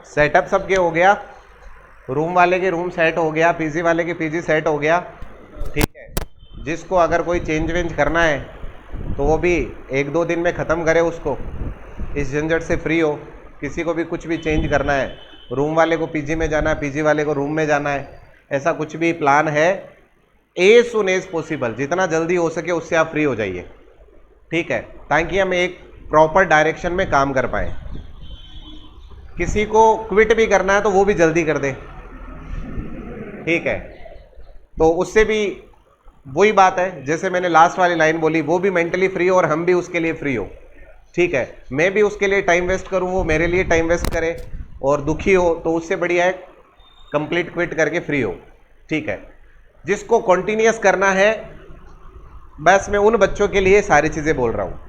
Setup सबके हो गया, रूम वाले के रूम सेट हो गया, पीजी वाले के पीजी सेट हो गया, ठीक है। जिसको अगर कोई चेंज वेंज करना है तो वो भी 1-2 दिन में ख़त्म करे, उसको इस झंझट से फ्री हो। किसी को भी कुछ भी चेंज करना है, रूम वाले को पीजी में जाना है, पीजी वाले को रूम में जाना है, ऐसा कुछ भी प्लान है, एज सुन एज पॉसिबल, जितना जल्दी हो सके उससे आप फ्री हो जाइए, ठीक है, ताकि हम एक प्रॉपर डायरेक्शन में काम कर पाए। किसी को क्विट भी करना है तो वो भी जल्दी कर दे, ठीक है। तो उससे भी वही बात है, जैसे मैंने लास्ट वाली लाइन बोली, वो भी मेंटली फ्री हो और हम भी उसके लिए फ्री हो, ठीक है। मैं भी उसके लिए टाइम वेस्ट करूँ, वो मेरे लिए टाइम वेस्ट करे और दुखी हो, तो उससे बढ़िया है कंप्लीट क्विट करके फ्री हो, ठीक है। जिसको कॉन्टिन्यूस करना है, बस मैं उन बच्चों के लिए सारी चीज़ें बोल रहा हूँ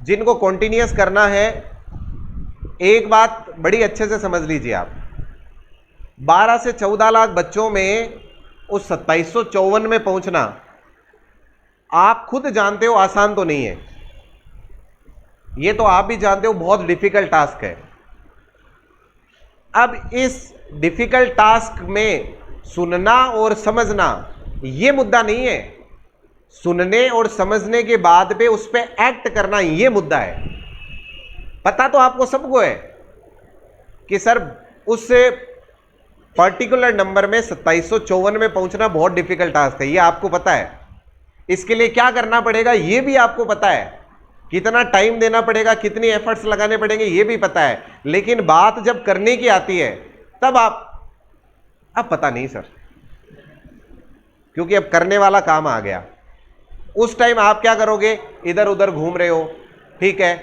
जिनको कॉन्टिन्यूस करना है। एक बात बड़ी अच्छे से समझ लीजिए आप, 12 से 14 लाख बच्चों में उस 2754 में पहुंचना, आप खुद जानते हो आसान तो नहीं है, ये तो आप भी जानते हो बहुत डिफिकल्ट टास्क है। अब इस डिफिकल्ट टास्क में सुनना और समझना ये मुद्दा नहीं है, सुनने और समझने के बाद पे उस पर एक्ट करना ये मुद्दा है। पता तो आपको सबको है कि सर उस पर्टिकुलर नंबर में 2754 में पहुंचना बहुत डिफिकल्ट टास्क है, ये आपको पता है। इसके लिए क्या करना पड़ेगा ये भी आपको पता है, कितना टाइम देना पड़ेगा, कितनी एफर्ट्स लगाने पड़ेंगे ये भी पता है। लेकिन बात जब करने की आती है तब अब पता नहीं सर, क्योंकि अब करने वाला काम आ गया। उस टाइम आप क्या करोगे, इधर उधर घूम रहे हो, ठीक है।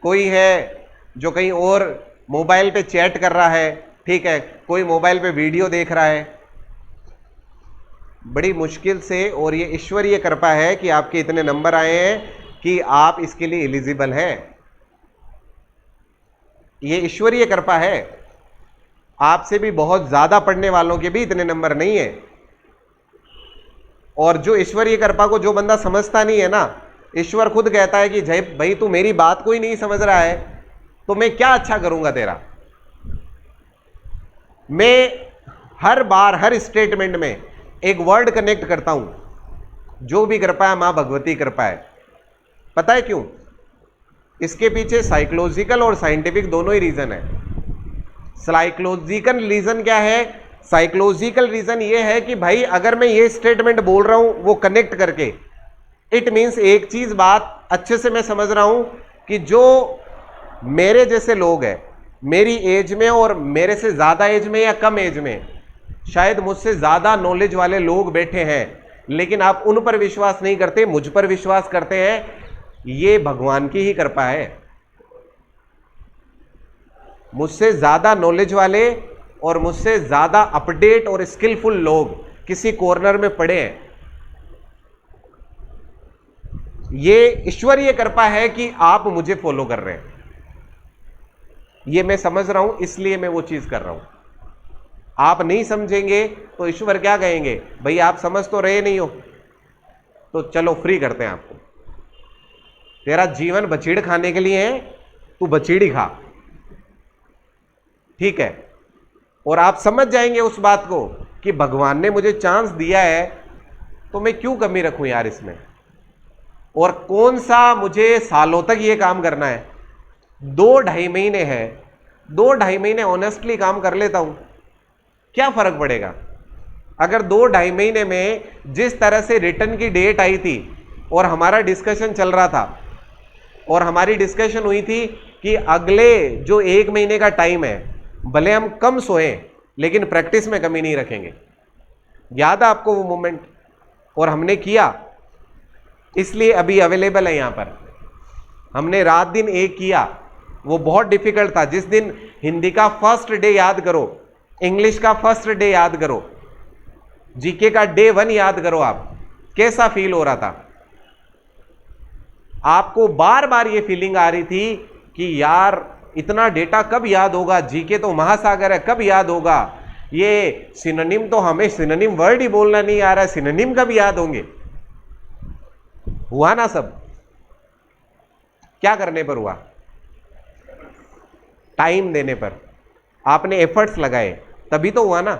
कोई है जो कहीं और मोबाइल पे चैट कर रहा है, ठीक है, कोई मोबाइल पे वीडियो देख रहा है। बड़ी मुश्किल से, और ये ईश्वरीय कृपा है कि आपके इतने नंबर आए हैं कि आप इसके लिए एलिजिबल हैं, ये ईश्वरीय कृपा है। आपसे भी बहुत ज्यादा पढ़ने वालों के भी इतने नंबर नहीं है। और जो ईश्वरीय कृपा को जो बंदा समझता नहीं है ना, ईश्वर खुद कहता है कि जय भाई तू मेरी बात को ही नहीं समझ रहा है तो मैं क्या अच्छा करूंगा तेरा। मैं हर बार हर स्टेटमेंट में एक वर्ड कनेक्ट करता हूं, जो भी कृपा है मां भगवती कृपा है। पता है क्यों? इसके पीछे साइकोलॉजिकल और साइंटिफिक दोनों ही रीजन है। साइकोलॉजिकल रीजन क्या है? साइकोलॉजिकल रीजन ये है कि भाई अगर मैं ये स्टेटमेंट बोल रहा हूं वो कनेक्ट करके, इट मीन्स एक चीज बात अच्छे से मैं समझ रहा हूं कि जो मेरे जैसे लोग हैं, मेरी एज में और मेरे से ज्यादा एज में या कम एज में, शायद मुझसे ज्यादा नॉलेज वाले लोग बैठे हैं, लेकिन आप उन पर विश्वास नहीं करते, मुझ पर विश्वास करते हैं। ये भगवान की ही कृपा है। मुझसे ज्यादा नॉलेज वाले और मुझसे ज्यादा अपडेट और स्किलफुल लोग किसी कॉर्नर में पड़े हैं। ये ईश्वरीय कृपा है कि आप मुझे फॉलो कर रहे हैं, ये मैं समझ रहा हूं, इसलिए मैं वो चीज कर रहा हूं। आप नहीं समझेंगे तो ईश्वर क्या कहेंगे, भाई आप समझ तो रहे नहीं हो, तो चलो फ्री करते हैं आपको। तेरा जीवन बछीड़ खाने के लिए है, तू बछीड़ ही खा, ठीक है। और आप समझ जाएंगे उस बात को कि भगवान ने मुझे चांस दिया है तो मैं क्यों कमी रखूं यार इसमें, और कौन सा मुझे सालों तक ये काम करना है। 2-2.5 महीने है, 2-2.5 महीने ऑनेस्टली काम कर लेता हूं, क्या फर्क पड़ेगा। अगर 2-2.5 महीने में जिस तरह से रिटर्न की डेट आई थी और हमारा डिस्कशन चल रहा था और हमारी डिस्कशन हुई थी कि अगले जो 1 महीने का टाइम है, भले हम कम सोए लेकिन प्रैक्टिस में कमी नहीं रखेंगे। याद है आपको वो मोमेंट? और हमने किया, इसलिए अभी अवेलेबल है यहां पर। हमने रात दिन एक किया, वो बहुत डिफिकल्ट था। जिस दिन हिंदी का फर्स्ट डे याद करो, इंग्लिश का फर्स्ट डे याद करो, जीके का डे 1 याद करो, आप कैसा फील हो रहा था? आपको बार बार ये फीलिंग आ रही थी कि यार इतना डेटा कब याद होगा, जीके तो महासागर है, कब याद होगा। ये सिनोनिम तो हमें सिनोनिम वर्ड ही बोलना नहीं आ रहा है, सिनोनिम कब याद होंगे। हुआ ना सब? क्या करने पर हुआ? टाइम देने पर। आपने एफर्ट्स लगाए, तभी तो हुआ ना।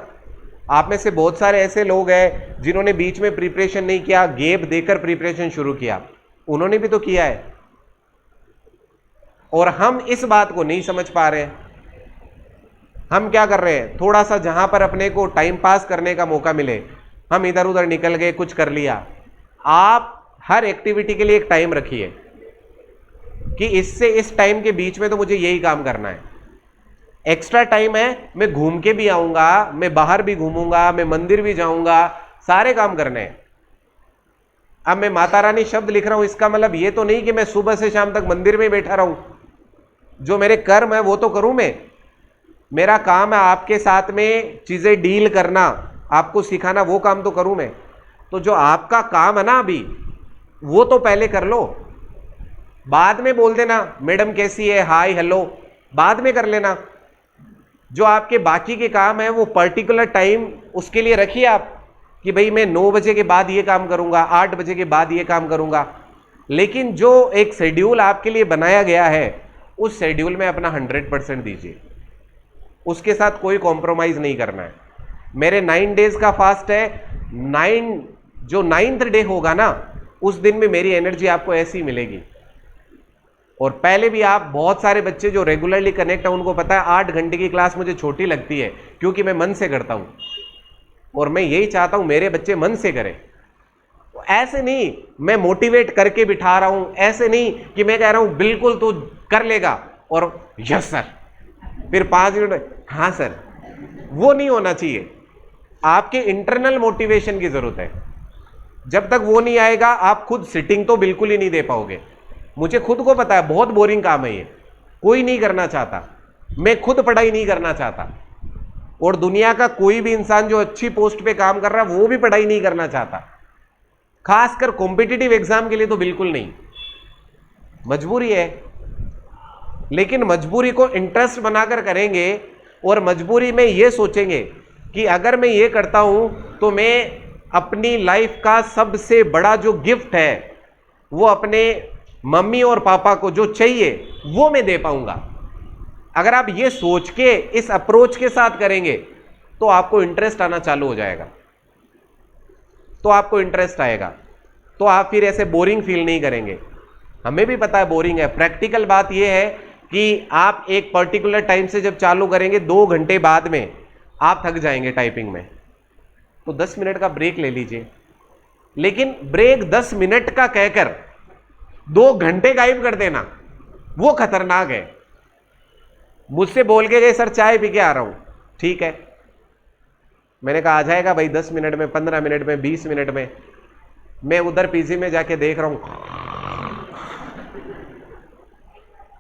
आप में से बहुत सारे ऐसे लोग हैं जिन्होंने बीच में प्रिपरेशन नहीं किया, गैप देकर प्रिपरेशन शुरू किया, उन्होंने भी तो किया है। और हम इस बात को नहीं समझ पा रहे हैं। हम क्या कर रहे हैं, थोड़ा सा जहां पर अपने को टाइम पास करने का मौका मिले हम इधर उधर निकल गए, कुछ कर लिया। आप हर एक्टिविटी के लिए एक टाइम रखिए कि इससे इस टाइम के बीच में तो मुझे यही काम करना है। एक्स्ट्रा टाइम है, मैं घूम के भी आऊंगा, मैं बाहर भी घूमूंगा, मैं मंदिर भी जाऊंगा, सारे काम करने हैं। अब मैं माता रानी शब्द लिख रहा हूं, इसका मतलब ये तो नहीं कि मैं सुबह से शाम तक मंदिर में बैठा रहूं। जो मेरे कर्म है वो तो करूं मैं। मेरा काम है आपके साथ में चीजें डील करना, आपको सिखाना, वो काम तो करूं मैं। तो जो आपका काम है ना अभी, वो तो पहले कर लो। बाद में बोल देना मैडम कैसी है, हाय हेलो, बाद में कर लेना। जो आपके बाकी के काम है वो पर्टिकुलर टाइम उसके लिए रखिए आप, कि भाई मैं 9 बजे के बाद ये काम करूंगा, 8 बजे के बाद ये काम करूंगा। लेकिन जो एक शेड्यूल आपके लिए बनाया गया है उस शेड्यूल में अपना 100% दीजिए, उसके साथ कोई कॉम्प्रोमाइज नहीं करना है। मेरे 9 डेज का फास्ट है, 9th डे होगा ना, उस दिन में मेरी एनर्जी आपको ऐसी मिलेगी। और पहले भी आप बहुत सारे बच्चे जो रेगुलरली कनेक्ट है उनको पता है 8 घंटे की क्लास मुझे छोटी लगती है, क्योंकि मैं मन से करता हूं और मैं यही चाहता हूं मेरे बच्चे मन से करें। ऐसे नहीं मैं मोटिवेट करके बिठा रहा हूं, ऐसे नहीं कि मैं कह रहा हूं बिल्कुल तू कर लेगा और यस सर, फिर 5 मिनट हाँ सर, वो नहीं होना चाहिए। आपके इंटरनल मोटिवेशन की जरूरत है। जब तक वो नहीं आएगा आप खुद सिटिंग तो बिल्कुल ही नहीं दे पाओगे। मुझे खुद को पता है बहुत बोरिंग काम है ये, कोई नहीं करना चाहता, मैं खुद पढ़ाई नहीं करना चाहता, और दुनिया का कोई भी इंसान जो अच्छी पोस्ट पे काम कर रहा है वो भी पढ़ाई नहीं करना चाहता, खासकर कॉम्पिटिटिव एग्जाम के लिए तो बिल्कुल नहीं। मजबूरी है, लेकिन मजबूरी को इंटरेस्ट बनाकर करेंगे और मजबूरी में ये सोचेंगे कि अगर मैं ये करता हूं तो मैं अपनी लाइफ का सबसे बड़ा जो गिफ्ट है वो अपने मम्मी और पापा को जो चाहिए वो मैं दे पाऊंगा। अगर आप ये सोच के इस अप्रोच के साथ करेंगे तो आपको इंटरेस्ट आना चालू हो जाएगा, तो आपको इंटरेस्ट आएगा, तो आप फिर ऐसे बोरिंग फील नहीं करेंगे। हमें भी पता है बोरिंग है। प्रैक्टिकल बात यह है कि आप एक पर्टिकुलर टाइम से जब चालू करेंगे 2 घंटे बाद में आप थक जाएंगे टाइपिंग में, तो 10 मिनट का ब्रेक ले लीजिए। लेकिन ब्रेक 10 मिनट का कहकर 2 घंटे गायब कर देना वो खतरनाक है। मुझसे बोल के गए सर चाय पी के आ रहा हूं, ठीक है, मैंने कहा आ जाएगा भाई 10 मिनट में, 15 मिनट में, 20 मिनट में। मैं उधर पीजी में जाके देख रहा हूं।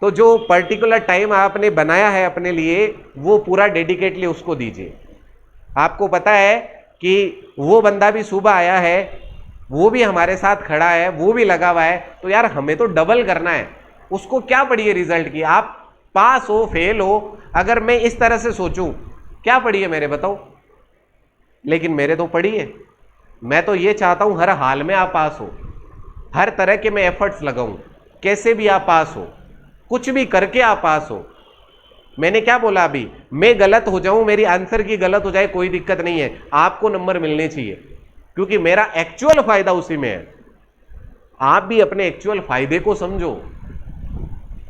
तो जो पर्टिकुलर टाइम आपने बनाया है अपने लिए वो पूरा डेडिकेटली उसको दीजिए। आपको पता है कि वो बंदा भी सुबह आया है, वो भी हमारे साथ खड़ा है, वो भी लगा हुआ है, तो यार हमें तो डबल करना है। उसको क्या पड़ी है रिजल्ट की, आप पास हो फेल हो, अगर मैं इस तरह से सोचूं क्या पड़ी है मेरे बताओ, लेकिन मेरे तो पड़ी है। मैं तो ये चाहता हूं हर हाल में आप पास हो, हर तरह के मैं एफर्ट्स लगाऊं, कैसे भी आप पास हो, कुछ भी करके आप पास हो। मैंने क्या बोला अभी, मैं गलत हो जाऊं, मेरी आंसर की गलत हो जाए कोई दिक्कत नहीं है, आपको नंबर मिलने चाहिए, क्योंकि मेरा एक्चुअल फायदा उसी में है। आप भी अपने एक्चुअल फायदे को समझो।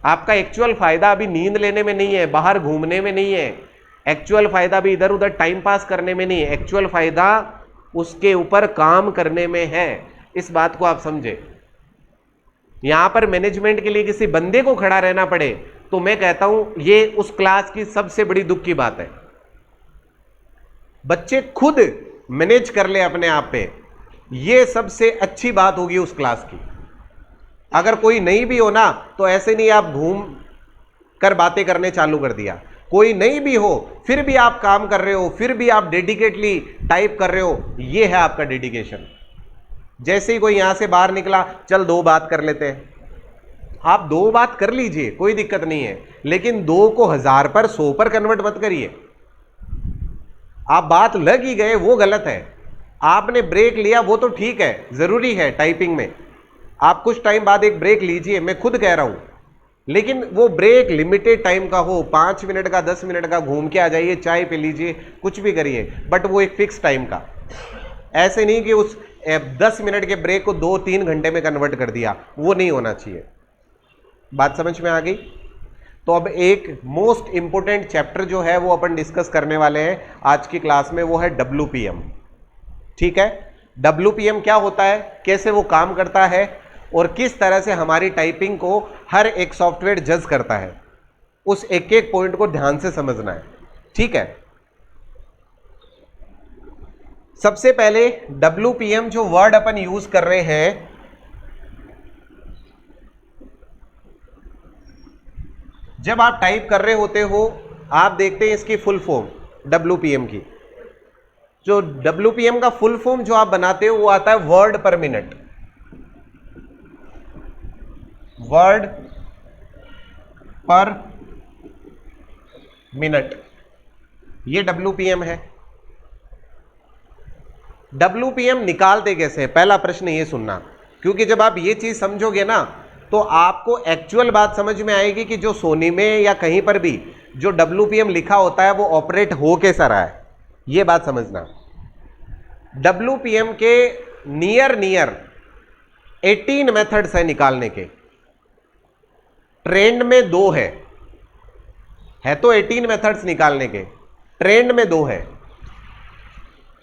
आपका एक्चुअल फायदा अभी नींद लेने में नहीं है, बाहर घूमने में नहीं है, एक्चुअल फायदा भी इधर उधर टाइम पास करने में नहीं है, एक्चुअल फायदा उसके ऊपर काम करने में है। इस बात को आप समझे। यहां पर मैनेजमेंट के लिए किसी बंदे को खड़ा रहना पड़े तो मैं कहता हूं ये उस क्लास की सबसे बड़ी दुख की बात है। बच्चे खुद मैनेज कर ले अपने आप पे, ये सबसे अच्छी बात होगी उस क्लास की। अगर कोई नहीं भी हो ना तो ऐसे नहीं आप घूम कर बातें करने चालू कर दिया, कोई नहीं भी हो फिर भी आप काम कर रहे हो, फिर भी आप डेडिकेटली टाइप कर रहे हो, ये है आपका डेडिकेशन। जैसे ही कोई यहां से बाहर निकला, चल 2 बात कर लेते हैं, आप 2 बात कर लीजिए, कोई दिक्कत नहीं है, लेकिन 2 को 1000 पर 100 पर कन्वर्ट मत करिए। आप बात लग ही गए वो गलत है। आपने ब्रेक लिया वो तो ठीक है, जरूरी है टाइपिंग में, आप कुछ टाइम बाद एक ब्रेक लीजिए, मैं खुद कह रहा हूं लेकिन वो ब्रेक लिमिटेड टाइम का हो, 5 मिनट का, 10 मिनट का, घूम के आ जाइए, चाय पी लीजिए, कुछ भी करिए, बट वो एक फिक्स टाइम का। ऐसे नहीं कि उस 10 मिनट के ब्रेक को 2-3 घंटे में कन्वर्ट कर दिया, वो नहीं होना चाहिए। बात समझ में आ गई? तो अब एक मोस्ट इंपोर्टेंट चैप्टर जो है वो अपन डिस्कस करने वाले हैं आज की क्लास में, वो है WPM। ठीक है, WPM क्या होता है, कैसे वो काम करता है और किस तरह से हमारी टाइपिंग को हर एक सॉफ्टवेयर जज करता है, उस एक एक पॉइंट को ध्यान से समझना है। ठीक है, सबसे पहले WPM जो वर्ड अपन यूज कर रहे हैं, जब आप टाइप कर रहे होते हो आप देखते हैं इसकी फुल फॉर्म WPM की। जो WPM का फुल फॉर्म जो आप बनाते हो वो आता है वर्ड पर मिनट, वर्ड पर मिनट, ये WPM है। WPM निकालते कैसे है, पहला प्रश्न ये सुनना, क्योंकि जब आप ये चीज समझोगे ना तो आपको एक्चुअल बात समझ में आएगी कि जो सोनी में या कहीं पर भी जो WPM लिखा होता है वो ऑपरेट हो कैसा रहा है, ये बात समझना। WPM के नियर 18 मेथड्स है निकालने के, ट्रेंड में 2 है तो 18 मेथड्स निकालने के, ट्रेंड में 2 है।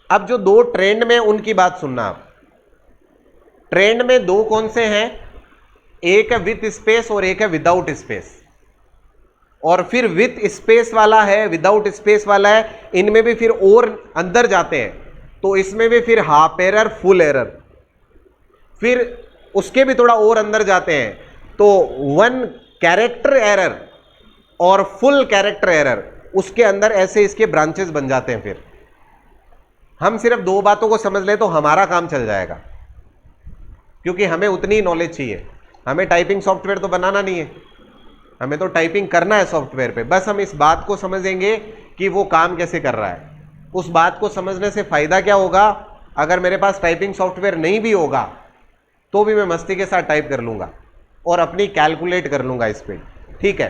अब जो 2 ट्रेंड में उनकी बात सुनना आप, ट्रेंड में 2 कौन से हैं, एक है विथ स्पेस और एक है विदाउट स्पेस, और फिर विथ स्पेस वाला है, विदाउट स्पेस वाला है, इनमें भी फिर और अंदर जाते हैं तो इसमें भी फिर हाफ एरर, फुल एरर, फिर उसके भी थोड़ा और अंदर जाते हैं तो 1 कैरेक्टर एरर और फुल कैरेक्टर एरर, उसके अंदर ऐसे इसके ब्रांचेस बन जाते हैं। फिर हम सिर्फ 2 बातों को समझ लें तो हमारा काम चल जाएगा, क्योंकि हमें उतनी नॉलेज चाहिए। हमें टाइपिंग सॉफ्टवेयर तो बनाना नहीं है, हमें तो टाइपिंग करना है सॉफ्टवेयर पे, बस हम इस बात को समझेंगे कि वो काम कैसे कर रहा है। उस बात को समझने से फायदा क्या होगा, अगर मेरे पास टाइपिंग सॉफ्टवेयर नहीं भी होगा तो भी मैं मस्ती के साथ टाइप कर लूंगा और अपनी कैलकुलेट कर लूंगा स्पीड। ठीक है,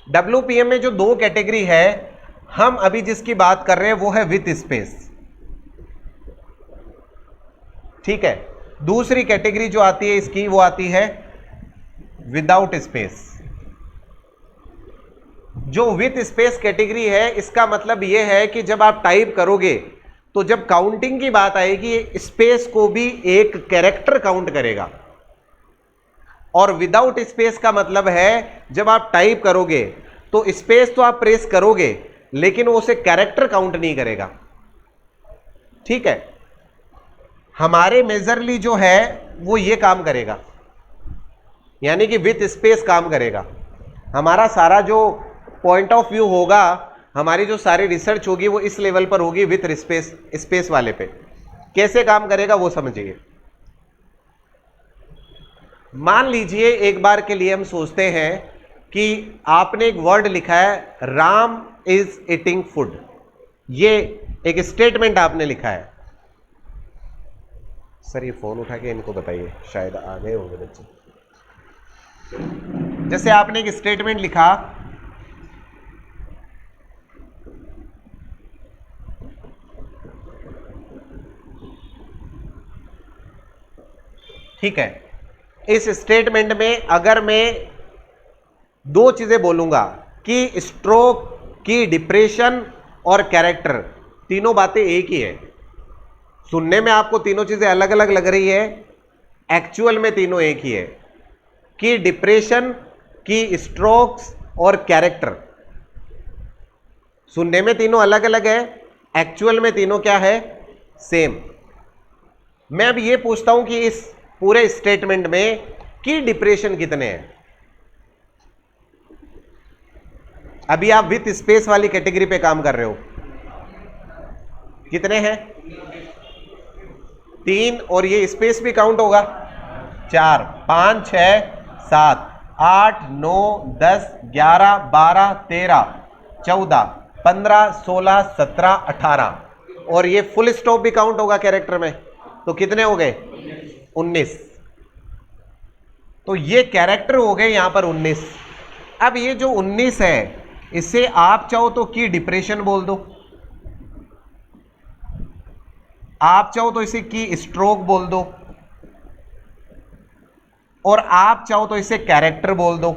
WPM में जो 2 कैटेगरी है, हम अभी जिसकी बात कर रहे हैं वो है विथ स्पेस। ठीक है, दूसरी कैटेगरी जो आती है इसकी वो आती है विदाउट स्पेस। जो विथ स्पेस कैटेगरी है इसका मतलब यह है कि जब आप टाइप करोगे तो जब काउंटिंग की बात आएगी स्पेस को भी एक कैरेक्टर काउंट करेगा, और विदाउट स्पेस का मतलब है जब आप टाइप करोगे तो स्पेस तो आप प्रेस करोगे लेकिन वो उसे कैरेक्टर काउंट नहीं करेगा। ठीक है, हमारे मेजरली जो है वो ये काम करेगा, यानी कि विथ स्पेस काम करेगा। हमारा सारा जो पॉइंट ऑफ व्यू होगा, हमारी जो सारी रिसर्च होगी वो इस लेवल पर होगी, विथ स्पेस वाले पे। कैसे काम करेगा वो समझिए। मान लीजिए एक बार के लिए हम सोचते हैं कि आपने एक वर्ड लिखा है राम इज ईटिंग फूड, ये एक स्टेटमेंट आपने लिखा है। सर ये फोन उठा के इनको बताइए, शायद आ गए होंगे बच्चे। जैसे आपने एक स्टेटमेंट लिखा, ठीक है, इस स्टेटमेंट में अगर मैं 2 चीजें बोलूंगा कि स्ट्रोक, की डिप्रेशन और कैरेक्टर, तीनों बातें एक ही है। सुनने में आपको तीनों चीजें अलग अलग लग रही है, एक्चुअल में तीनों एक ही है। की डिप्रेशन, की स्ट्रोक्स और कैरेक्टर, सुनने में तीनों अलग अलग है, एक्चुअल में तीनों क्या है, सेम। मैं अब ये पूछता हूं कि इस पूरे स्टेटमेंट में की डिप्रेशन कितने हैं। अभी आप विथ स्पेस वाली कैटेगरी पे काम कर रहे हो, कितने हैं, 3, और ये स्पेस भी काउंट होगा, 4, 5, 6, 7, 8, 9, 10, 11, 12, 13, 14, 15, 16, 17, 18, और ये फुल स्टॉप भी काउंट होगा कैरेक्टर में, तो कितने हो गए, 19। तो ये कैरेक्टर हो गए यहां पर 19। अब ये जो 19 है इसे आप चाहो तो की डिप्रेशन बोल दो, आप चाहो तो इसे की स्ट्रोक बोल दो, और आप चाहो तो इसे कैरेक्टर बोल दो।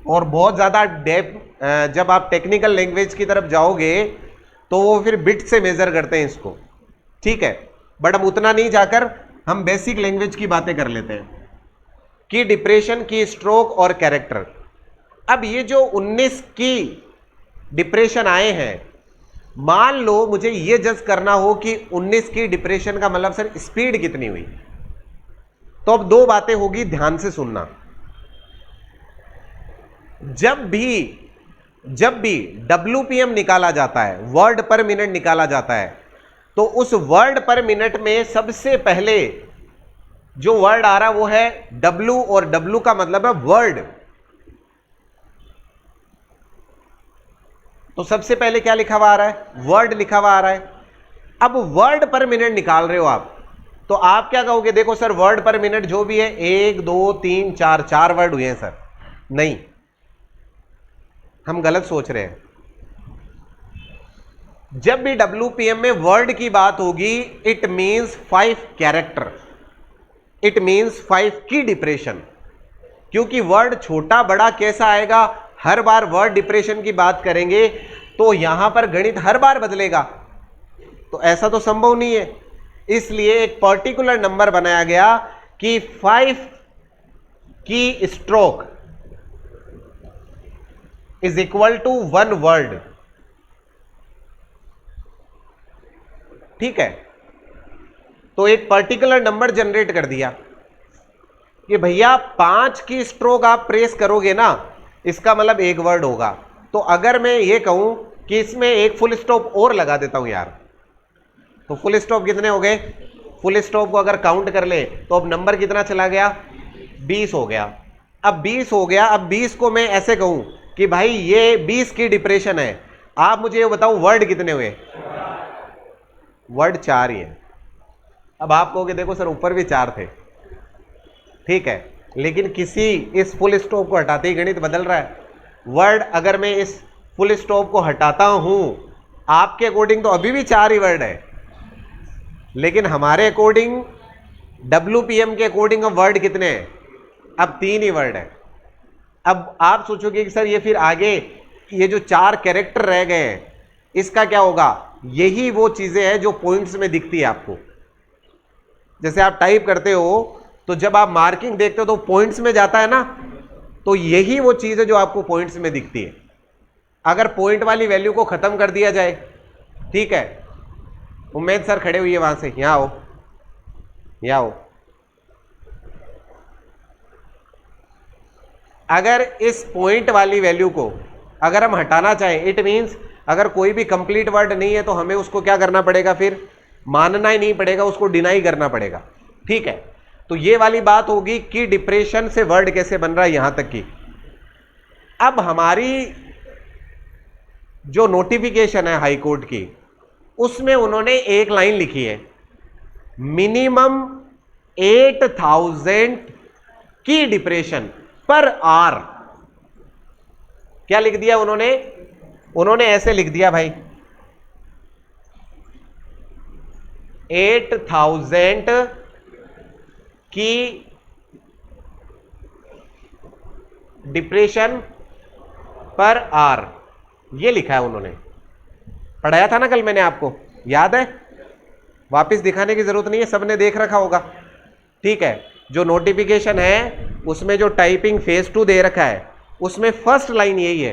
और बहुत ज्यादा डेप्थ जब आप टेक्निकल लैंग्वेज की तरफ जाओगे तो वो फिर बिट से मेजर करते हैं इसको, ठीक है। बट हम उतना नहीं जाकर हम बेसिक लैंग्वेज की बातें कर लेते हैं कि डिप्रेशन, की स्ट्रोक और कैरेक्टर। अब ये जो 19 की डिप्रेशन आए हैं, मान लो मुझे ये जज करना हो कि 19 की डिप्रेशन का मतलब सर स्पीड कितनी हुई, तो अब दो बातें होगी, ध्यान से सुनना। जब भी WPM निकाला जाता है, वर्ड पर मिनट निकाला जाता है, तो उस वर्ड पर मिनट में सबसे पहले जो वर्ड आ रहा है वो है W, और W का मतलब है वर्ड। तो सबसे पहले क्या लिखा हुआ आ रहा है? वर्ड लिखा हुआ आ रहा है। अब वर्ड पर मिनट निकाल रहे हो आप, तो आप क्या कहोगे? देखो सर वर्ड पर मिनट जो भी है 1 2 3 4 4 वर्ड हुए हैं सर। नहीं, हम गलत सोच रहे हैं। जब भी WPM में वर्ड की बात होगी, it means 5 character, it means 5 की डिप्रेशन। क्योंकि वर्ड छोटा बड़ा कैसा आएगा, हर बार वर्ड डिप्रेशन की बात करेंगे तो यहां पर गणित हर बार बदलेगा, तो ऐसा तो संभव नहीं है। इसलिए एक पर्टिकुलर नंबर बनाया गया कि 5 की stroke is equal to 1 word, ठीक है। तो एक पर्टिकुलर नंबर जनरेट कर दिया कि भैया 5 की स्ट्रोक आप प्रेस करोगे ना, इसका मतलब 1 वर्ड होगा। तो अगर मैं ये कहूं कि इसमें एक फुल स्टॉप और लगा देता हूं यार, तो फुल स्टॉप कितने हो गए? फुल स्टॉप को अगर काउंट कर ले तो अब नंबर कितना चला गया? 20 हो गया। अब 20 हो गया, अब 20 को मैं ऐसे कहूं कि भाई ये 20 की डिप्रेशन है, आप मुझे ये बताओ वर्ड कितने हुए? वर्ड 4 ही है। अब आप कहोगे देखो सर ऊपर भी 4 थे, ठीक है, लेकिन किसी इस फुल स्टॉप को हटाते ही गणित बदल रहा है। वर्ड अगर मैं इस फुल स्टॉप को हटाता हूं, आपके अकॉर्डिंग तो अभी भी 4 ही वर्ड है, लेकिन हमारे अकॉर्डिंग WPM के अकॉर्डिंग अब वर्ड कितने हैं? अब 3 ही वर्ड है। अब आप सोचोगे कि सर ये फिर आगे ये जो 4 कैरेक्टर रह गए हैं इसका क्या होगा? यही वो चीजें हैं जो पॉइंट्स में दिखती है आपको। जैसे आप टाइप करते हो तो जब आप मार्किंग देखते हो तो पॉइंट्स में जाता है ना, तो यही वो चीज है जो आपको पॉइंट्स में दिखती है। अगर पॉइंट वाली वैल्यू को खत्म कर दिया जाए, ठीक है, उम्मेद सर खड़े हुई है वहां से, यहां आओ, यहां आओ। अगर इस पॉइंट वाली वैल्यू को अगर हम हटाना चाहें, इट मींस अगर कोई भी कंप्लीट वर्ड नहीं है तो हमें उसको क्या करना पड़ेगा? फिर मानना ही नहीं पड़ेगा, उसको डिनाई करना पड़ेगा, ठीक है। तो ये वाली बात होगी कि डिप्रेशन से वर्ड कैसे बन रहा है, यहां तक की। अब हमारी जो नोटिफिकेशन है हाई कोर्ट की, उसमें उन्होंने एक लाइन लिखी है, मिनिमम 8000 की डिप्रेशन पर आर। क्या लिख दिया उन्होंने? उन्होंने ऐसे लिख दिया भाई 8000 की डिप्रेशन पर आर, ये लिखा है उन्होंने। पढ़ाया था ना कल मैंने आपको, याद है? वापस दिखाने की जरूरत नहीं है, सबने देख रखा होगा, ठीक है। जो नोटिफिकेशन है उसमें जो टाइपिंग फेज 2 दे रखा है उसमें फर्स्ट लाइन यही है।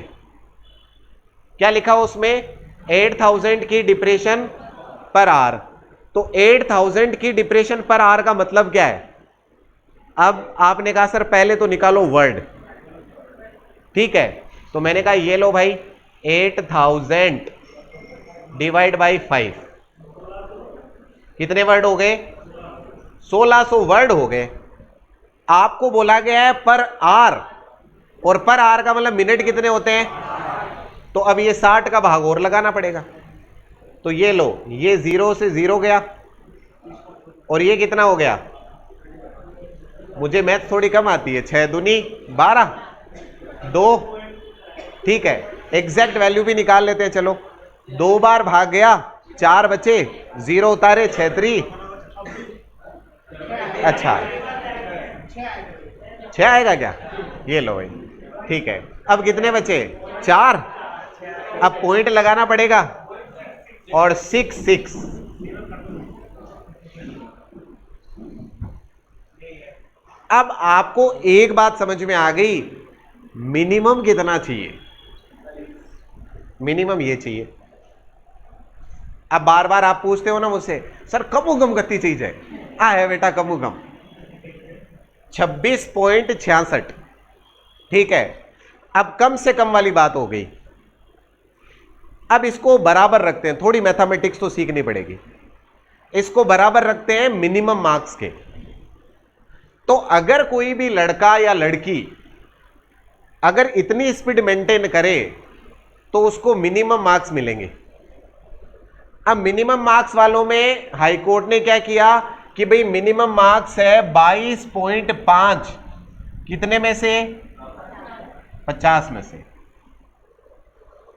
क्या लिखा हो उसमें? 8000 की डिप्रेशन पर आर। तो 8000 की डिप्रेशन पर आर का मतलब क्या है? अब आपने कहा सर पहले तो निकालो वर्ड, ठीक है, तो मैंने कहा ये लो भाई 8000 डिवाइड बाई 5, कितने वर्ड हो गए? 1600 वर्ड हो गए। आपको बोला गया है पर आर, और पर आर का मतलब मिनट कितने होते हैं? तो अब ये 60 का भाग और लगाना पड़ेगा। तो ये लो, ये 0 से 0 गया, और ये कितना हो गया? मुझे मैथ थोड़ी कम आती है। 6 दूनी 12, 2, ठीक है। एग्जैक्ट वैल्यू भी निकाल लेते हैं, चलो। 2 बार भाग गया, 4 बचे, 0 उतारे, 6 3, अच्छा 6 आएगा क्या? ये लो भाई, ठीक है। अब कितने बचे? 4। अब पॉइंट लगाना पड़ेगा और 6 6। अब आपको एक बात समझ में आ गई, मिनिमम कितना चाहिए? मिनिमम ये चाहिए। अब बार बार आप पूछते हो ना मुझसे, सर कम कम गति चीज है बेटा, कम 26.66, ठीक है। अब कम से कम वाली बात हो गई। अब इसको बराबर रखते हैं, थोड़ी मैथमेटिक्स तो सीखनी पड़ेगी। इसको बराबर रखते हैं मिनिमम मार्क्स के। तो अगर कोई भी लड़का या लड़की अगर इतनी स्पीड मेंटेन करे तो उसको मिनिमम मार्क्स मिलेंगे। अब मिनिमम मार्क्स वालों में हाई कोर्ट ने क्या किया कि भाई मिनिमम मार्क्स है 22.5, कितने में से? 50 में से।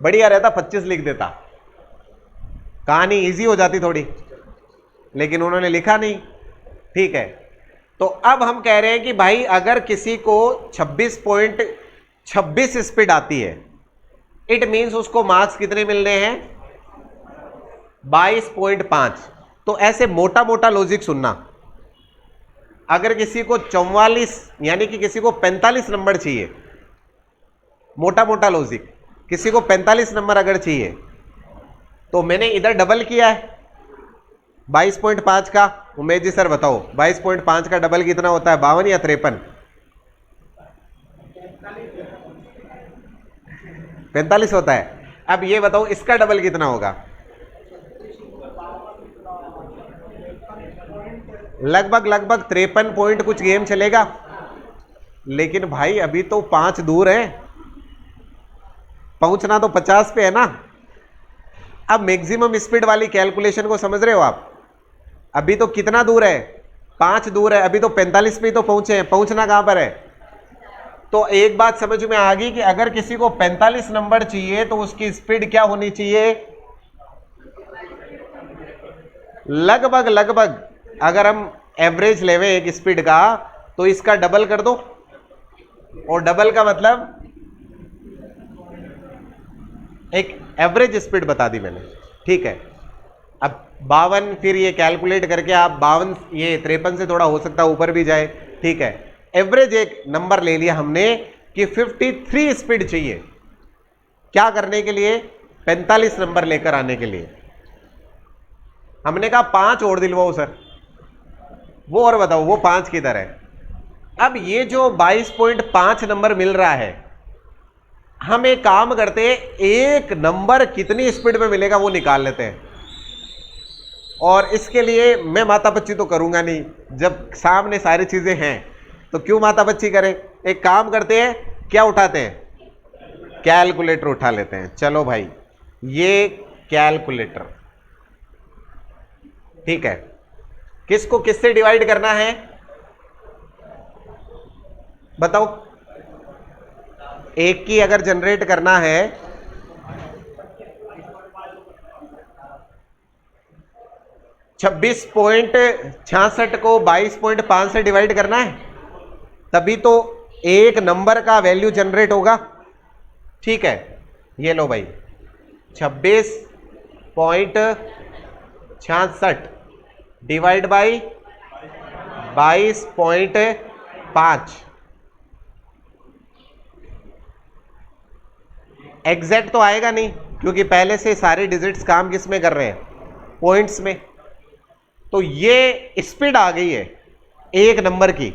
बढ़िया रहता 25 लिख देता, कहानी इजी हो जाती थोड़ी, लेकिन उन्होंने लिखा नहीं, ठीक है। तो अब हम कह रहे हैं कि भाई अगर किसी को 26.26 स्पीड आती है, इट मींस उसको मार्क्स कितने मिलने हैं? 22.5। तो ऐसे मोटा मोटा लॉजिक सुनना, अगर किसी को 44 यानी कि किसी को 45 नंबर चाहिए, मोटा मोटा लॉजिक, किसी को 45 नंबर अगर चाहिए तो मैंने इधर डबल किया है 22.5 का। उमेश जी सर बताओ 22.5 का डबल कितना होता है? 52 या 53? 45 होता है। अब ये बताओ इसका डबल कितना होगा? लगभग 53 पॉइंट कुछ गेम चलेगा। लेकिन भाई अभी तो 5 दूर है, पहुंचना तो 50 पे है ना। अब मैक्सिमम स्पीड वाली कैलकुलेशन को समझ रहे हो आप? अभी तो कितना दूर है? 5 दूर है, अभी तो 45 पे ही तो पहुंचे हैं, पहुंचना कहां पर है? तो एक बात समझ में आ गई कि अगर किसी को 45 नंबर चाहिए तो उसकी स्पीड क्या होनी चाहिए? लगभग अगर हम एवरेज लेवे एक स्पीड का तो इसका डबल कर दो, और डबल का मतलब एक एवरेज स्पीड बता दी मैंने, ठीक है। अब 52, फिर ये कैलकुलेट करके आप 52, ये 53 से थोड़ा हो सकता है ऊपर भी जाए, ठीक है। एवरेज एक नंबर ले लिया हमने कि 53 स्पीड चाहिए, क्या करने के लिए? 45 नंबर लेकर आने के लिए। हमने कहा 5 और दिलवाओ सर, वो और बताओ वो 5 किधर है? अब ये जो 22.5 नंबर मिल रहा है, हम एक काम करते हैं, एक नंबर कितनी स्पीड में मिलेगा वो निकाल लेते हैं। और इसके लिए मैं माता बच्ची तो करूंगा नहीं, जब सामने सारी चीजें हैं तो क्यों माता बच्ची करें। एक काम करते हैं, क्या उठाते हैं? कैलकुलेटर उठा लेते हैं। चलो भाई ये कैलकुलेटर, ठीक है। किसको किससे डिवाइड करना है बताओ? एक की अगर जनरेट करना है 26.66 को 22.5 से डिवाइड करना है, तभी तो एक नंबर का वैल्यू जनरेट होगा, ठीक है। ये लो भाई 26.66 डिवाइड बाई 22.5। एग्जैक्ट तो आएगा नहीं, क्योंकि पहले से सारे डिजिट्स काम किस में कर रहे हैं? पॉइंट्स में। तो ये स्पीड आ गई है एक नंबर की।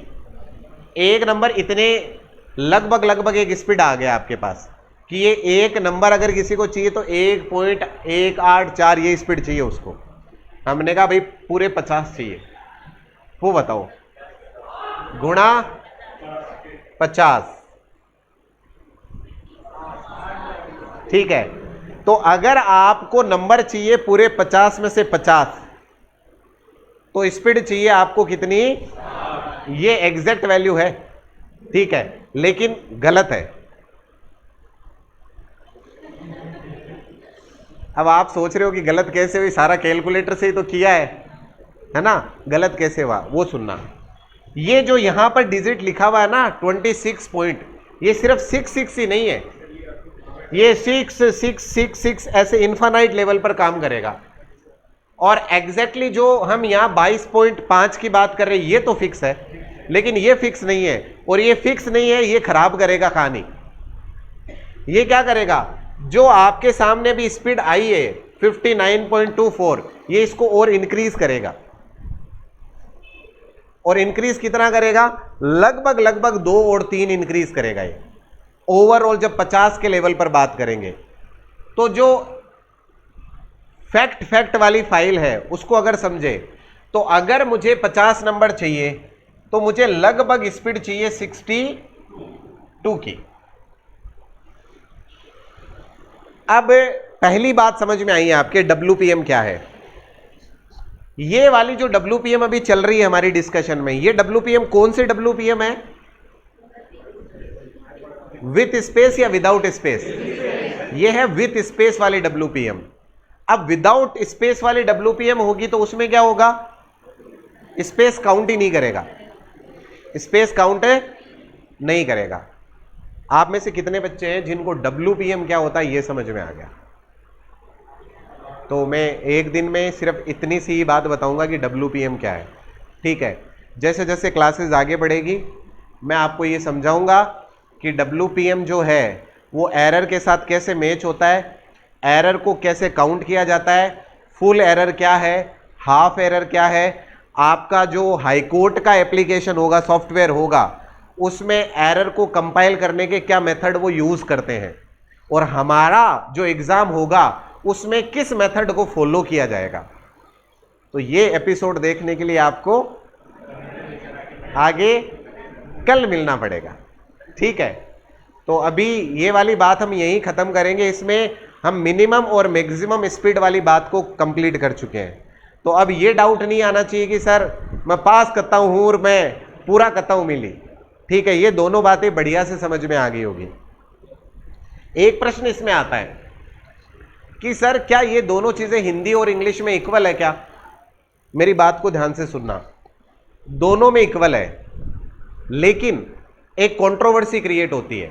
एक नंबर इतने लगभग एक स्पीड आ गया आपके पास कि ये एक नंबर अगर किसी को चाहिए तो 1.184 ये स्पीड चाहिए उसको। हमने कहा भाई पूरे 50 चाहिए, वो बताओ गुणा 50, ठीक है। तो अगर आपको नंबर चाहिए पूरे 50 में से 50, तो स्पीड चाहिए आपको कितनी? ये एग्जैक्ट वैल्यू है, ठीक है, लेकिन गलत है। अब आप सोच रहे हो कि गलत कैसे हुई, सारा कैलकुलेटर से ही तो किया है ना, गलत कैसे हुआ वो सुनना। ये जो यहां पर डिजिट लिखा हुआ है ना 26 पॉइंट, ये सिर्फ 6 ही नहीं है, ये 6 6 6 6 ऐसे इन्फानाइट लेवल पर काम करेगा। और एग्जैक्टली जो हम यहां 22.5 की बात कर रहे हैं ये तो फिक्स है, लेकिन ये फिक्स नहीं है, और ये फिक्स नहीं है, ये खराब करेगा कहानी। ये क्या करेगा, जो आपके सामने भी स्पीड आई है 59.24, ये इसको और इंक्रीज करेगा। और इंक्रीज कितना करेगा, लगभग लगभग 2 और 3 इंक्रीज करेगा ये ओवरऑल। जब 50 के लेवल पर बात करेंगे तो जो फैक्ट वाली फाइल है उसको अगर समझे तो अगर मुझे 50 नंबर चाहिए तो मुझे लगभग स्पीड चाहिए 62 की। अब पहली बात समझ में आई है आपके, WPM क्या है। ये वाली जो WPM अभी चल रही है हमारी डिस्कशन में, ये WPM कौन से WPM है, विथ स्पेस या विदाउट स्पेस, ये है विथ स्पेस वाली WPM। अब विदाउट स्पेस वाली WPM होगी तो उसमें क्या होगा, स्पेस काउंट ही नहीं करेगा, स्पेस काउंट नहीं करेगा। आप में से कितने बच्चे हैं जिनको WPM क्या होता है ये समझ में आ गया? तो मैं एक दिन में सिर्फ इतनी सी ही बात बताऊंगा कि WPM क्या है, ठीक है। जैसे जैसे क्लासेस आगे बढ़ेगी मैं आपको ये समझाऊंगा कि WPM जो है वो एरर के साथ कैसे मैच होता है, एरर को कैसे काउंट किया जाता है, फुल एरर क्या है, हाफ एरर क्या है, आपका जो हाई कोर्ट का एप्लीकेशन होगा, सॉफ्टवेयर होगा, उसमें एरर को कंपाइल करने के क्या मेथड वो यूज करते हैं, और हमारा जो एग्जाम होगा उसमें किस मेथड को फॉलो किया जाएगा। तो ये एपिसोड देखने के लिए आपको आगे कल मिलना पड़ेगा, ठीक है। तो अभी ये वाली बात हम यहीं खत्म करेंगे, इसमें हम मिनिमम और मैक्सिमम स्पीड वाली बात को कंप्लीट कर चुके हैं। तो अब ये डाउट नहीं आना चाहिए कि सर मैं पास करता हूं और मैं पूरा करता हूं मिली, ठीक है। ये दोनों बातें बढ़िया से समझ में आ गई होगी। एक प्रश्न इसमें आता है कि सर क्या ये दोनों चीजें हिंदी और इंग्लिश में इक्वल है क्या? मेरी बात को ध्यान से सुनना, दोनों में इक्वल है, लेकिन एक कंट्रोवर्सी क्रिएट होती है।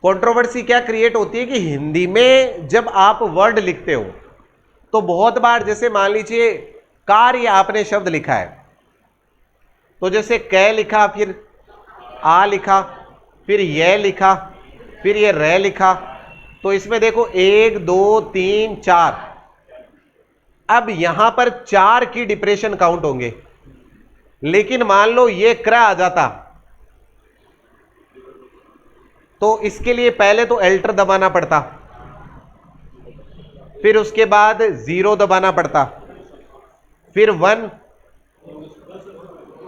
कंट्रोवर्सी क्या क्रिएट होती है कि हिंदी में जब आप वर्ड लिखते हो तो बहुत बार, जैसे मान लीजिए कार, या आपने शब्द लिखा है तो जैसे कै लिखा, फिर आ लिखा, फिर ये लिखा, फिर ये रे लिखा, तो इसमें देखो 1 2 3 4, अब यहां पर 4 की डिप्रेशन काउंट होंगे। लेकिन मान लो ये क्र आ जाता तो इसके लिए पहले तो एल्टर दबाना पड़ता, फिर उसके बाद 0 दबाना पड़ता, फिर 1,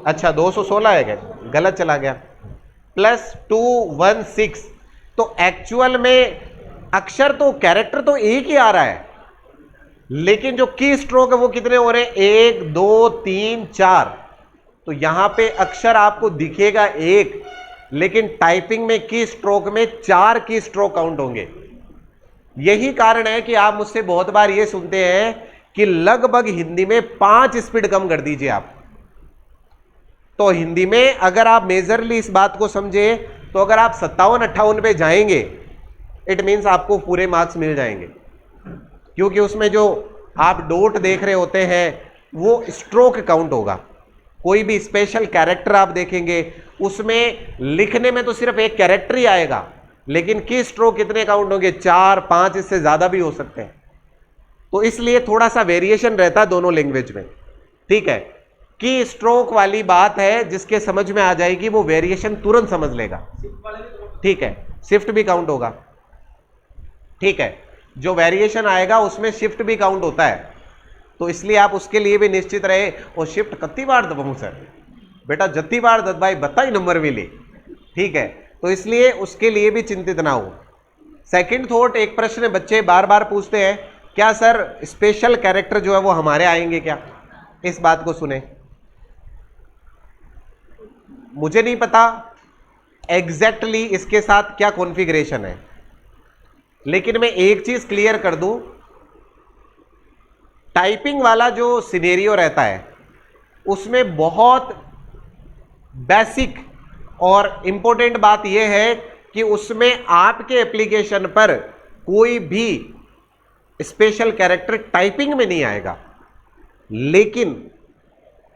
अच्छा 216 है क्या, गलत चला गया, +216। तो एक्चुअल में अक्षर तो, कैरेक्टर तो एक ही आ रहा है, लेकिन जो की स्ट्रोक है वो कितने हो रहे हैं, 1 2 3 4। तो यहां पे अक्षर आपको दिखेगा 1, लेकिन टाइपिंग में की स्ट्रोक में 4 की स्ट्रोक काउंट होंगे। यही कारण है कि आप मुझसे बहुत बार ये सुनते हैं कि लगभग हिंदी में 5 स्पीड कम कर दीजिए आप। तो हिंदी में अगर आप मेजरली इस बात को समझे तो अगर आप 57-58 पे जाएंगे, इट मीन्स आपको पूरे मार्क्स मिल जाएंगे, क्योंकि उसमें जो आप डॉट देख रहे होते हैं वो स्ट्रोक काउंट होगा। कोई भी स्पेशल कैरेक्टर आप देखेंगे उसमें लिखने में तो सिर्फ एक कैरेक्टर ही आएगा, लेकिन की स्ट्रोक कितने काउंट होंगे, 4 5, इससे ज्यादा भी हो सकते हैं। तो इसलिए थोड़ा सा वेरिएशन रहता है दोनों लैंग्वेज में, ठीक है। की स्ट्रोक वाली बात है, जिसके समझ में आ जाएगी वो वेरिएशन तुरंत समझ लेगा, ठीक है। शिफ्ट भी काउंट होगा, ठीक है। जो वेरिएशन आएगा उसमें शिफ्ट भी काउंट होता है, तो इसलिए आप उसके लिए भी निश्चित रहे। और शिफ्ट कितनी बार दबाऊं सर, बेटा जितनी बार दबाई बता ही नंबर मिले, ठीक है। तो इसलिए उसके लिए भी चिंतित ना हो। सेकंड थॉट, एक प्रश्न बच्चे बार बार पूछते हैं, क्या सर स्पेशल कैरेक्टर जो है वो हमारे आएंगे क्या? इस बात को सुने, मुझे नहीं पता एग्जैक्टली इसके साथ क्या कॉन्फ़िगरेशन है, लेकिन मैं एक चीज क्लियर कर दूं, टाइपिंग वाला जो सिनेरियो रहता है उसमें बहुत बेसिक और इंपॉर्टेंट बात यह है कि उसमें आपके एप्लीकेशन पर कोई भी स्पेशल कैरेक्टर टाइपिंग में नहीं आएगा, लेकिन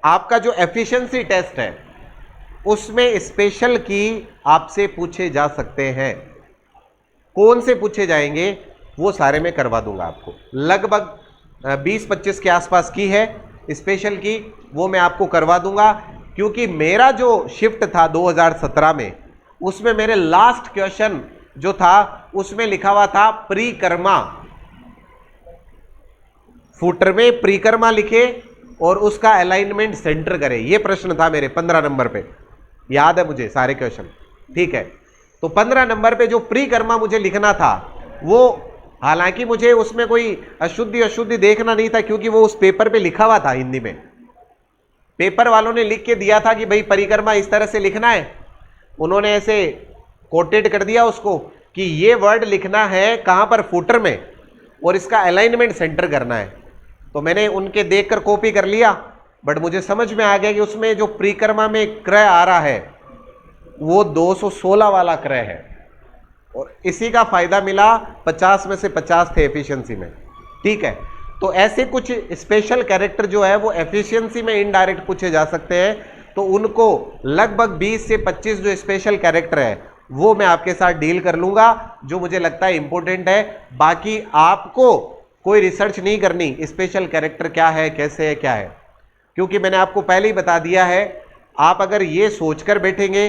आपका जो एफिशिएंसी टेस्ट है उसमें स्पेशल की आपसे पूछे जा सकते हैं। कौन से पूछे जाएंगे वो सारे मैं करवा दूंगा आपको। लगभग 20-25 के आसपास की है स्पेशल की, वो मैं आपको करवा दूंगा, क्योंकि मेरा जो शिफ्ट था 2017 में उसमें मेरे लास्ट क्वेश्चन जो था उसमें लिखा हुआ था परिक्रमा, फुटर में परिक्रमा लिखे और उसका अलाइनमेंट सेंटर करें, ये प्रश्न था मेरे 15 नंबर पे, याद है मुझे सारे क्वेश्चन। ठीक है, तो 15 नंबर पे जो परिक्रमा मुझे लिखना था वो, हालांकि मुझे उसमें कोई अशुद्धि देखना नहीं था क्योंकि वो उस पेपर पे लिखा हुआ था हिंदी में, पेपर वालों ने लिख के दिया था कि भाई परिक्रमा इस तरह से लिखना है, उन्होंने ऐसे कोटेड कर दिया उसको कि ये वर्ड लिखना है कहां पर, फुटर में, और इसका अलाइनमेंट सेंटर करना है। तो मैंने उनके देखकर कॉपी कर लिया, बट मुझे समझ में आ गया कि उसमें जो परिक्रमा में क्रय आ रहा है वो 216 वाला क्रय है, और इसी का फायदा मिला, 50 में से 50 थे एफिशिएंसी में। ठीक है, तो ऐसे कुछ स्पेशल कैरेक्टर जो है वो एफिशिएंसी में इनडायरेक्ट पूछे जा सकते हैं, तो उनको लगभग 20 से 25 जो स्पेशल कैरेक्टर है वो मैं आपके साथ डील कर लूंगा, जो मुझे लगता है इंपॉर्टेंट है। बाकी आपको कोई रिसर्च नहीं करनी स्पेशल कैरेक्टर क्या है, कैसे है, क्या है, क्योंकि मैंने आपको पहले ही बता दिया है। आप अगर ये सोचकर बैठेंगे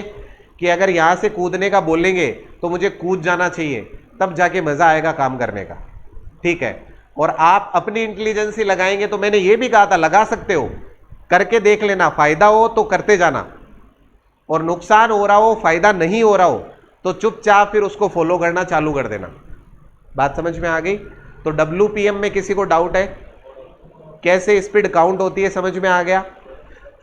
कि अगर यहां से कूदने का बोलेंगे तो मुझे कूद जाना चाहिए, तब जाके मजा आएगा काम करने का। ठीक है, और आप अपनी इंटेलिजेंसी लगाएंगे तो मैंने ये भी कहा था लगा सकते हो, करके देख लेना, फायदा हो तो करते जाना, और नुकसान हो रहा हो, फायदा नहीं हो रहा हो तो चुपचाप फिर उसको फॉलो करना चालू कर देना। बात समझ में आ गई? तो WPM में किसी को डाउट है? कैसे स्पीड काउंट होती है समझ में आ गया?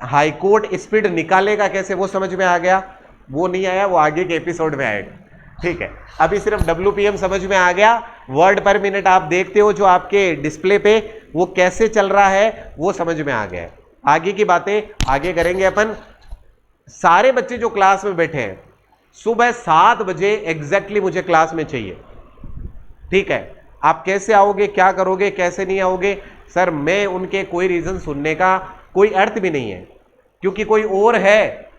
हाईकोर्ट स्पीड निकालेगा कैसे वो समझ में आ गया? वो नहीं आया, वो आगे के एपिसोड में आएगा। ठीक है, अभी सिर्फ WPM समझ में आ गया। वर्ड पर मिनट आप देखते हो जो आपके डिस्प्ले पे, वो कैसे चल रहा है वो समझ में आ गया है। आगे की बातें आगे करेंगे अपन। सारे बच्चे जो क्लास में बैठे हैं, सुबह 7 बजे एग्जैक्टली मुझे क्लास में चाहिए। ठीक है, आप कैसे आओगे, क्या करोगे, कैसे नहीं आओगे, सर मैं उनके कोई रीजन सुनने का कोई अर्थ भी नहीं है, क्योंकि कोई और है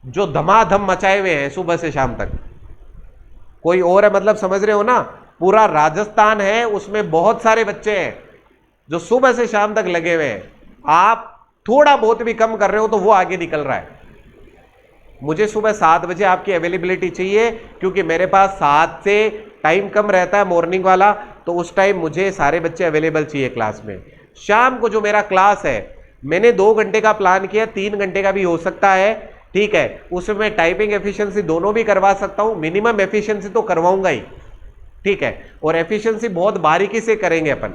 जो धमाधम मचाए हुए हैं सुबह से शाम तक, कोई और है, मतलब समझ रहे हो ना, पूरा राजस्थान है, उसमें बहुत सारे बच्चे हैं जो सुबह से शाम तक लगे हुए हैं। आप थोड़ा बहुत भी कम कर रहे हो तो वो आगे निकल रहा है। मुझे सुबह 7 बजे आपकी अवेलेबिलिटी चाहिए, क्योंकि मेरे पास 7 से टाइम कम रहता है मॉर्निंग वाला, तो उस टाइम मुझे सारे बच्चे अवेलेबल चाहिए क्लास में। शाम को जो मेरा क्लास है, मैंने 2 घंटे का प्लान किया, 3 घंटे का भी हो सकता है। ठीक है, उसमें टाइपिंग एफिशिएंसी दोनों भी करवा सकता हूं, मिनिमम एफिशिएंसी तो करवाऊंगा ही। ठीक है, और एफिशिएंसी बहुत बारीकी से करेंगे अपन,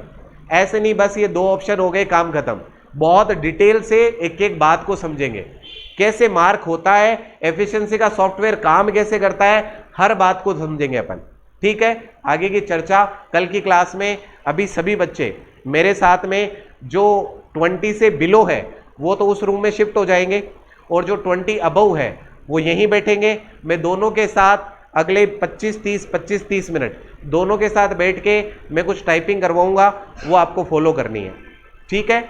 ऐसे नहीं बस ये 2 ऑप्शन हो गए काम खत्म। बहुत डिटेल से एक एक बात को समझेंगे, कैसे मार्क होता है, एफिशिएंसी का सॉफ्टवेयर काम कैसे करता है, हर बात को समझेंगे अपन। ठीक है, आगे की चर्चा कल की क्लास में। अभी सभी बच्चे मेरे साथ में जो 20 से बिलो है वो तो उस रूम में शिफ्ट हो जाएंगे, और जो 20 अबव है वो यहीं बैठेंगे। मैं दोनों के साथ अगले 25-30 मिनट दोनों के साथ बैठ के मैं कुछ टाइपिंग करवाऊंगा, वो आपको फॉलो करनी है। ठीक है।